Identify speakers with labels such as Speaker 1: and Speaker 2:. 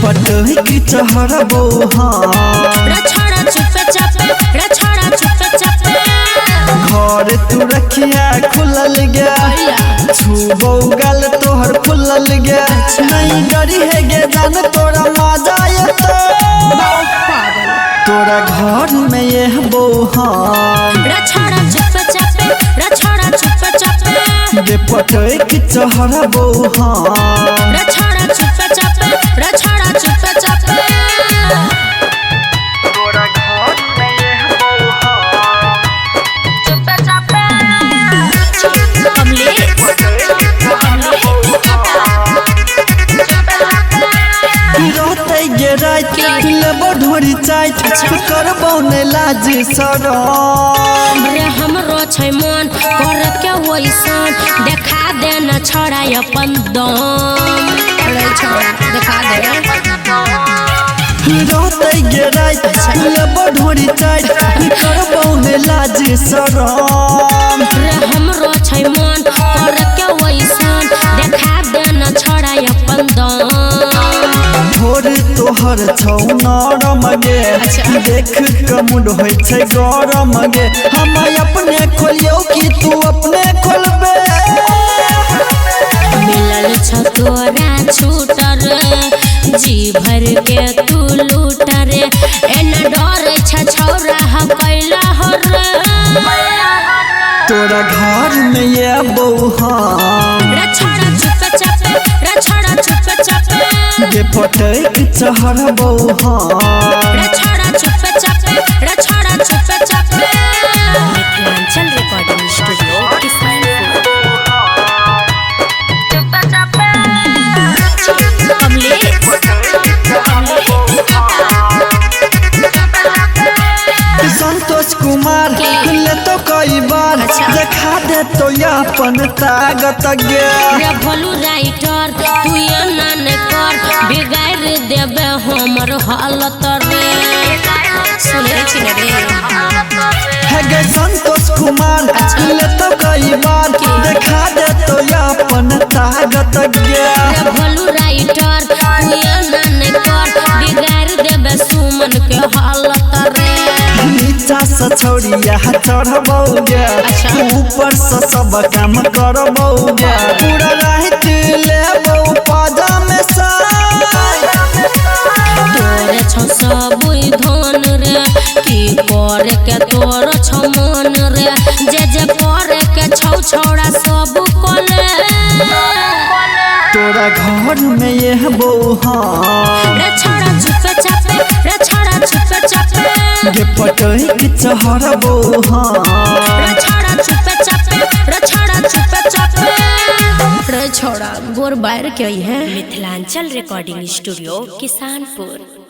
Speaker 1: पटही की चहरबो
Speaker 2: रे छोड़ा चुपे चापे रे छोड़ा चुपे चापे
Speaker 1: घर तू रखिया खुलल गे छुबो गल तोहर खुलल गे नहीं डरी है गे जान तोरा मजा आयतो तोरा घर में ये बोहान
Speaker 2: रे छोड़ा चुपे चापे रे छोड़ा चुपे चापे
Speaker 1: गे पटही की चहरबो
Speaker 2: रे छोड़ा चुपे चापे रे छोड़ा चुपे चापे
Speaker 1: तोरा घर में ये बोहान
Speaker 2: चुपे चापे कमले
Speaker 1: रहते गे रात लेबो ढोरी चाट करबो ने लाज शरम
Speaker 2: रे हमरो छै मन कर के वैसन देखा दे न छोड़ा अपन दम रे छोड़ा देखा दे
Speaker 1: रहते गे रात लेबो ढोरी चाट करबो ने लाज शरम
Speaker 2: रे हमरो छै मन कर के वैसन देखा दे न छोड़ा अपन दम
Speaker 1: भोर तोहर छौ नरम गे देख के मुड होय छै गरम गे हम अपने खोलियो कि तू अपने खोलबे
Speaker 2: मिलल छ तोरा छूटर जी भर के तू लूटर एना डर छ छौरा हम कैला हर
Speaker 1: तोरा घर में ये बोहान
Speaker 2: रे छोड़ा चुपे चापे रे छोड़ा चुपे चापे
Speaker 1: गे पटक चहरबो
Speaker 2: रे छोड़ा चुपे चापे रे छोड़ा चुपे चापे मिथिलांचल रिकॉर्डिंग स्टूडियो चुपे चापे कमले
Speaker 1: संतोष कुमार ले तो कई बार देखा दे तो अपन ताकत गे
Speaker 2: रे भोलू राइटर तू एना न कर बिगाड़ देबे हमर हालत रे सुनै छी ने रे
Speaker 1: है गे संतोष कुमार ले तो कई बार देखा दे तो अपन ताकत गे
Speaker 2: रे भोलू राइटर तू एना न कर बिगाड़ देबे सुमन के हालत रे
Speaker 1: नीचा से छोड़िया चढ़बो गे ऊपर से सब काम करबो गे पूरा रात लेबो पाजा में
Speaker 2: तोरे छ सब धन रे की करे के तोर छ मन रे जे करे के छौ छौड़ा सब कोले
Speaker 1: तोरा घर में ये बोहान
Speaker 2: रे छोड़ा चुपे चापे रे छोड़ा चुपे चापे
Speaker 1: गे पटही चहरबो
Speaker 2: रे छोड़ा चुपे चापे रे छोड़ा चुपे चापे रे छोड़ा गोर बाहर के है मिथिलांचल रिकॉर्डिंग स्टूडियो किसानपुर।